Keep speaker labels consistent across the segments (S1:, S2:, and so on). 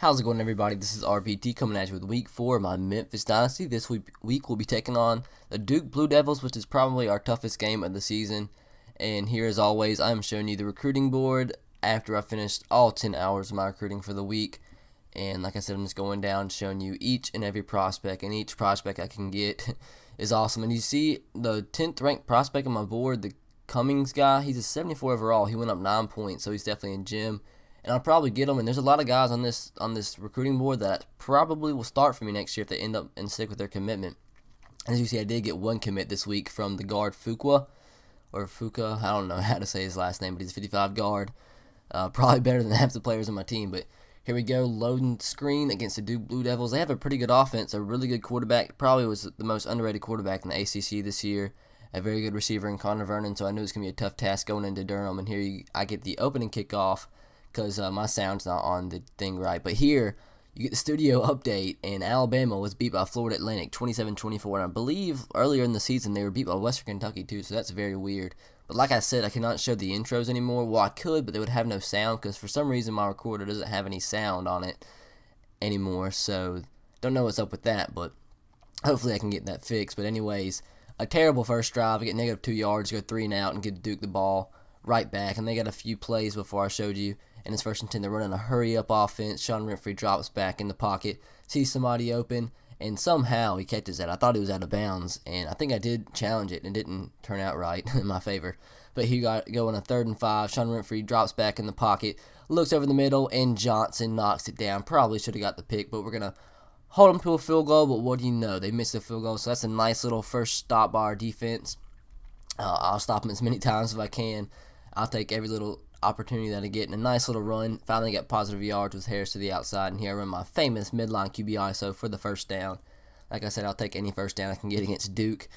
S1: How's it going, everybody? This is RPT coming at you with week 4 of my Memphis Dynasty. This week we'll be taking on the Duke Blue Devils, which is probably our toughest game of the season. And here, as always, I'm showing you the recruiting board after I finished all 10 hours of my recruiting for the week. And like I said, I'm just going down showing you each and every prospect, and each prospect I can get is awesome. And you see the 10th ranked prospect on my board, the Cummings guy, he's a 74 overall. He went up 9 points, so he's definitely a gem. And I'll probably get them. And there's a lot of guys on this recruiting board that probably will start for me next year if they end up and stick with their commitment. As you see, I did get one commit this week from the guard Fuqua, I don't know how to say his last name, but he's a 55 guard. Probably better than half the players on my team. But here we go, loading screen against the Duke Blue Devils. They have a pretty good offense, a really good quarterback. Probably was the most underrated quarterback in the ACC this year. A very good receiver in Connor Vernon, so I knew it's going to be a tough task going into Durham. And here I get the opening kickoff, because my sound's not on the thing right. But here, you get the studio update, and Alabama was beat by Florida Atlantic 27-24. And I believe earlier in the season they were beat by Western Kentucky too, so that's very weird. But like I said, I cannot show the intros anymore. Well, I could, but they would have no sound, because for some reason my recorder doesn't have any sound on it anymore. So don't know what's up with that, but hopefully I can get that fixed. But anyways, a terrible first drive. I get negative 2 yards, go 3 and out, and give Duke the ball right back. And they got a few plays before I showed you. And it's 1st and 10. They're running a hurry-up offense. Sean Renfrey drops back in the pocket, sees somebody open, and somehow he catches that. I thought he was out of bounds, and I think I did challenge it, and it didn't turn out right in my favor. But he got going a 3rd and 5. Sean Renfrey drops back in the pocket, looks over the middle, and Johnson knocks it down. Probably should have got the pick, but we're going to hold him to a field goal. But what do you know? They missed a field goal, so that's a nice little first stop by our defense. I'll stop him as many times as I can. I'll take every little opportunity that I get, and a nice little run. Finally got positive yards with Harris to the outside, and here I run my famous midline QB ISO for the first down. Like I said, I'll take any first down I can get against Duke.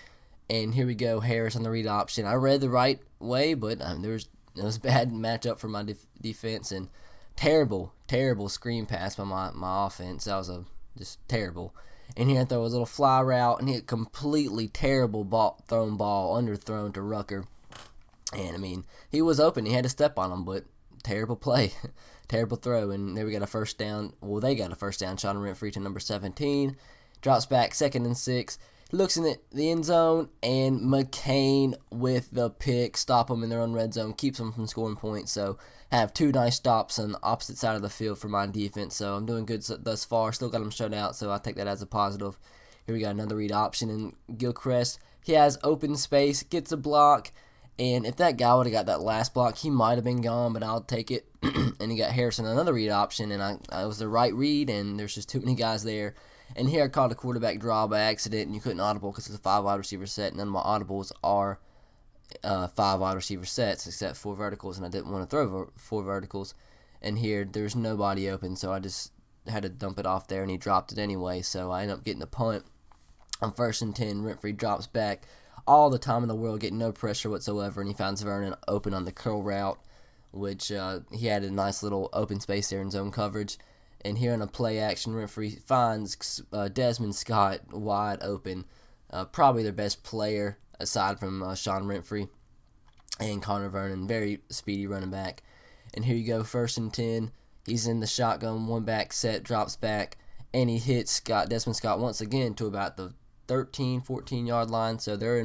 S1: And here we go, Harris on the read option. I read the right way, but it was a bad matchup for my defense, and terrible screen pass by my offense. That was just terrible. And here I throw a little fly route, and he had completely terrible ball underthrown to Rucker. And, I mean, he was open. He had to step on him, but terrible play. Terrible throw. And there we got a first down. Well, they got a first down. Sean Renfrey to number 17. Drops back, 2nd and 6. Looks in the end zone, and McCain with the pick. Stop them in their own red zone. Keeps them from scoring points. So, I have 2 nice stops on the opposite side of the field for my defense. So, I'm doing good thus far. Still got them shut out, so I take that as a positive. Here we got another read option. And Gilchrist, he has open space, gets a block. And if that guy would have got that last block, he might have been gone, but I'll take it. And he got Harrison another read option, and I was the right read, and there's just too many guys there. And here I caught a quarterback draw by accident, and you couldn't audible because it's a 5 wide receiver set. None of my audibles are 5 wide receiver sets except 4 verticals, and I didn't want to throw 4 verticals. And here there's nobody open, so I just had to dump it off there, and he dropped it anyway. So I ended up getting the punt. On 1st and 10, Renfrey drops back. All the time in the world, getting no pressure whatsoever, and he finds Vernon open on the curl route, which he had a nice little open space there in zone coverage. And here in a play action, Renfrey finds Desmond Scott wide open, probably their best player aside from Sean Renfrey and Connor Vernon, very speedy running back. And here you go, 1st and 10. He's in the shotgun, one back set, drops back, and he hits Desmond Scott once again to about the 13, 14-yard line, so they're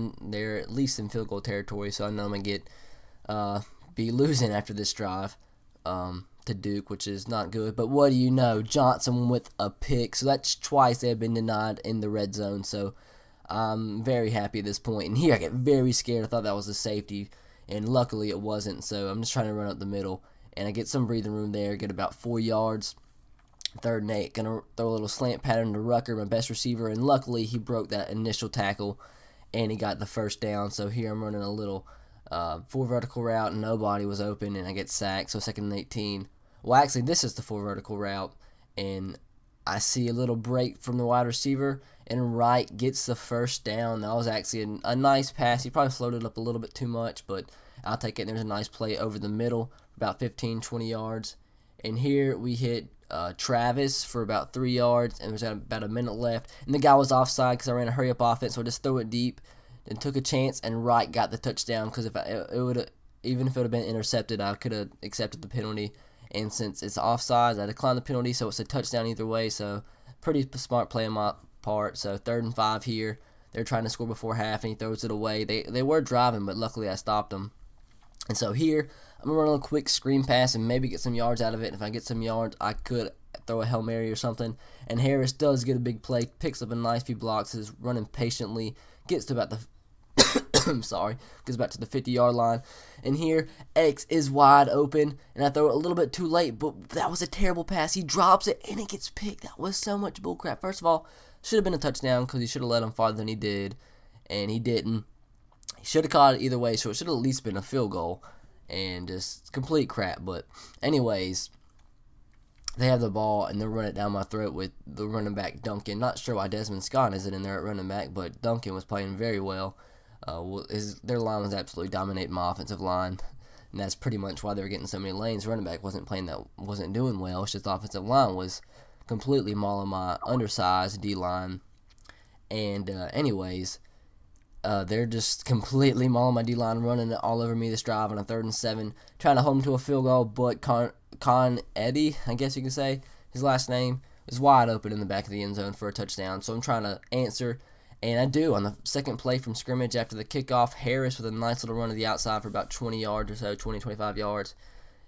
S1: at least in field goal territory. So I know I'm gonna be losing after this drive to Duke, which is not good. But what do you know? Johnson with a pick, so that's twice they have been denied in the red zone. So I'm very happy at this point. And here I get very scared. I thought that was a safety, and luckily it wasn't. So I'm just trying to run up the middle, and I get some breathing room there. Get about 4 yards. 3rd and 8, gonna throw a little slant pattern to Rucker, my best receiver, and luckily he broke that initial tackle, and he got the first down. So here I'm running a little 4 vertical route, and nobody was open, and I get sacked. So 2nd and 18. Well, actually, this is the 4 vertical route, and I see a little break from the wide receiver, and Wright gets the first down. That was actually a nice pass. He probably floated up a little bit too much, but I'll take it. There's a nice play over the middle, about 15, 20 yards. And here we hit Travis for about 3 yards, and there's about a minute left. And the guy was offside because I ran a hurry-up offense, so I just threw it deep and took a chance, and Wright got the touchdown because even if it would have been intercepted, I could have accepted the penalty. And since it's offsides, I declined the penalty, so it's a touchdown either way. So pretty smart play on my part. So 3rd and 5 here. They're trying to score before half, and he throws it away. They were driving, but luckily I stopped them. And so here, I'm going to run a quick screen pass and maybe get some yards out of it. And if I get some yards, I could throw a Hail Mary or something. And Harris does get a big play, picks up a nice few blocks, is running patiently, gets to about the goes back to the 50-yard line. And here, X is wide open, and I throw it a little bit too late, but that was a terrible pass. He drops it, and it gets picked. That was so much bullcrap. First of all, should have been a touchdown because he should have let him farther than he did, and he didn't. He should have caught it either way, so it should have at least been a field goal, and just complete crap. But anyways, they have the ball, and they're running it down my throat with the running back Duncan. Not sure why Desmond Scott isn't in there at running back, but Duncan was playing very well. Their line was absolutely dominating my offensive line, and that's pretty much why they were getting so many lanes. Running back wasn't doing well. It's just the offensive line was completely mauling my undersized D-line. And anyways, they're just completely mauling my D-line, running it all over me this drive on a 3rd and 7, trying to hold him to a field goal, but Con Eddie, I guess you can say, his last name, is wide open in the back of the end zone for a touchdown. So I'm trying to answer, and I do. On the second play from scrimmage after the kickoff, Harris with a nice little run to the outside for about 20 yards or so, 20, 25 yards,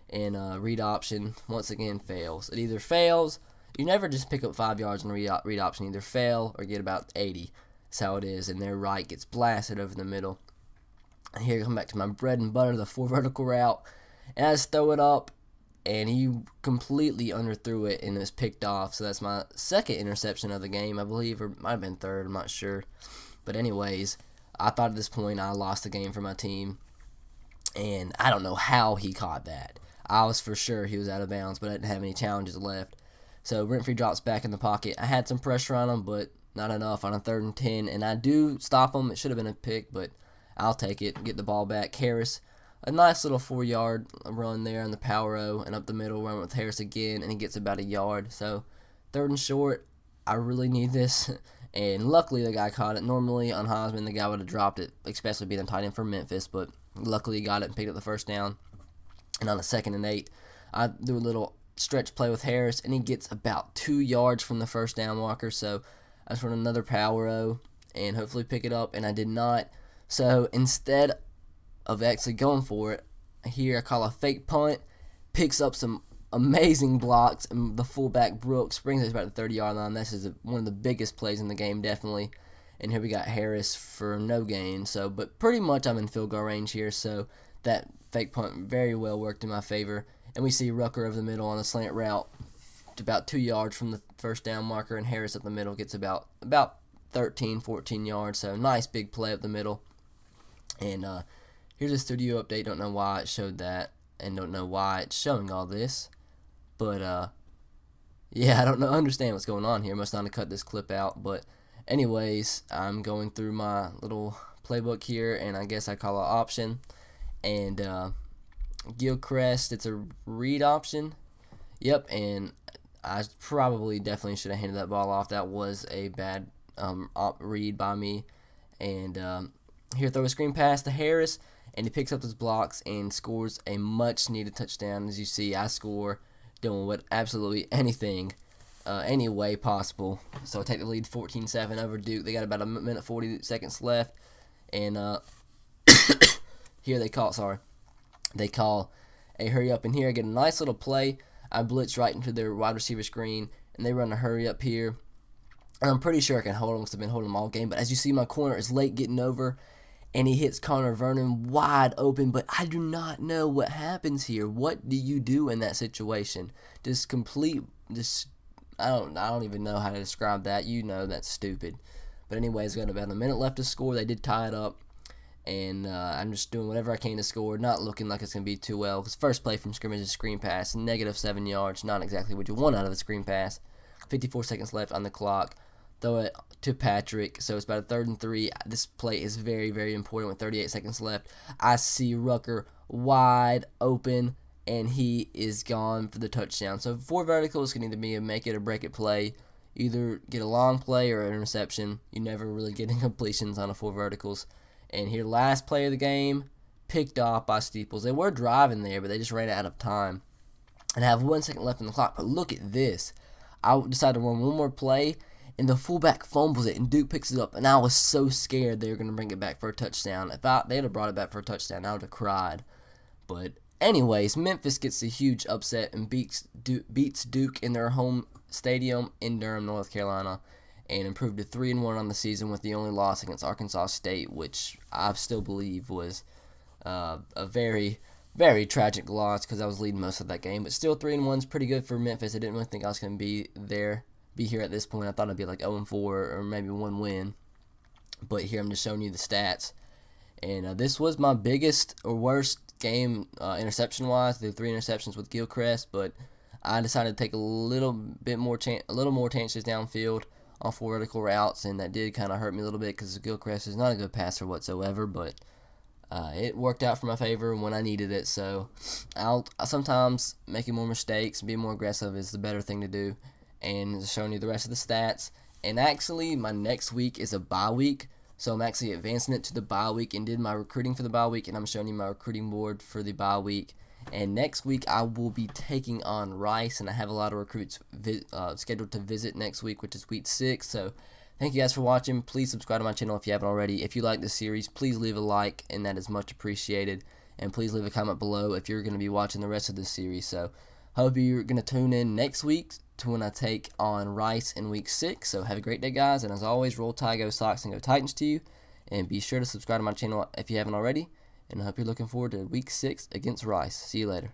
S1: and read option once again fails. It either fails, you never just pick up 5 yards in a read option, either fail or get about 80. That's how it is, and their right gets blasted over the middle. And here I come back to my bread and butter, the 4 vertical route, and I just throw it up, and he completely underthrew it and it was picked off. So that's my 2nd interception of the game, I believe, or it might have been 3rd, I'm not sure. But anyways, I thought at this point I lost the game for my team, and I don't know how he caught that. I was for sure he was out of bounds, but I didn't have any challenges left. So Renfrey drops back in the pocket. I had some pressure on him, but not enough on a 3rd and 10, and I do stop him. It should have been a pick, but I'll take it, get the ball back. Harris, a nice little 4-yard run there on the power O, and up the middle, run with Harris again, and he gets about a yard. So 3rd and short, I really need this, and luckily the guy caught it. Normally on Heisman, the guy would have dropped it, especially being a tight end for Memphis, but luckily he got it and picked up the first down. And on a 2nd and 8, I do a little stretch play with Harris, and he gets about 2 yards from the first down marker. So I just run another power O and hopefully pick it up, and I did not. So instead of actually going for it, here I call a fake punt, picks up some amazing blocks, and the fullback Brooks brings us about the 30-yard line. This is one of the biggest plays in the game, definitely. And here we got Harris for no gain. So, but pretty much I'm in field goal range here, so that fake punt very well worked in my favor. And we see Rucker over the middle on a slant route to about 2 yards from the first down marker, and Harris up the middle gets about 13, 14 yards. So nice big play up the middle. And here's a studio update. Don't know why it showed that, and don't know why it's showing all this. But yeah, I don't understand what's going on here. Must not have cut this clip out. But anyways, I'm going through my little playbook here, and I guess I call an option. And Gilchrist, it's a read option. Yep, and I definitely should have handed that ball off. That was a bad read by me. And here, throw a screen pass to Harris, and he picks up his blocks and scores a much-needed touchdown. As you see, I score doing what absolutely anything, any way possible. So I take the lead 14-7 over Duke. They got about a minute 40 seconds left, and here they call a hurry up. And here I get a nice little play. I blitz right into their wide receiver screen, and they run a hurry up here. And I'm pretty sure I can hold them because I've been holding them all game. But as you see, my corner is late getting over, and he hits Connor Vernon wide open. But I do not know what happens here. What do you do in that situation? I don't even know how to describe that. You know that's stupid. But anyways, got about a minute left to score. They did tie it up. And I'm just doing whatever I can to score, not looking like it's going to be too well. Because first play from scrimmage is a screen pass, -7 yards, not exactly what you want out of a screen pass. 54 seconds left on the clock. Throw it to Patrick, so it's about a 3rd and 3. This play is very, very important with 38 seconds left. I see Rucker wide open, and he is gone for the touchdown. So 4 verticals can either be a make it or break it play. Either get a long play or an interception. You never really get incompletions on a 4 verticals. And here, last play of the game, picked off by Steeples. They were driving there, but they just ran out of time. and I have 1 second left in the clock. But look at this. I decided to run one more play, and the fullback fumbles it, and Duke picks it up. And I was so scared they were going to bring it back for a touchdown. If they'd have brought it back for a touchdown, I would have cried. But anyways, Memphis gets a huge upset and beats Duke in their home stadium in Durham, North Carolina, and improved to 3-1 on the season with the only loss against Arkansas State, which I still believe was a very, very tragic loss because I was leading most of that game. But still, 3-1 is pretty good for Memphis. I didn't really think I was going to be here at this point. I thought I'd be like 0-4 or maybe 1 win. But here I'm just showing you the stats. And this was my biggest or worst game interception-wise. There were 3 interceptions with Gilchrist, but I decided to take a little more chances downfield on 4 vertical routes, and that did kind of hurt me a little bit because Gilchrist is not a good passer whatsoever, but it worked out for my favor when I needed it. So sometimes making more mistakes and being more aggressive is the better thing to do. And just showing you the rest of the stats. And actually, my next week is a bye week, so I'm actually advancing it to the bye week and did my recruiting for the bye week, and I'm showing you my recruiting board for the bye week. And next week I will be taking on Rice, and I have a lot of recruits scheduled to visit next week, which is week 6. So thank you guys for watching. Please subscribe to my channel if you haven't already. If you like this series, please leave a like, and that is much appreciated. And please leave a comment below if you're going to be watching the rest of this series. So hope you're going to tune in next week to when I take on Rice in week 6. So have a great day, guys. And as always, roll Tide, go Sox, and go Titans to you. And be sure to subscribe to my channel if you haven't already. And I hope you're looking forward to week 6 against Rice. See you later.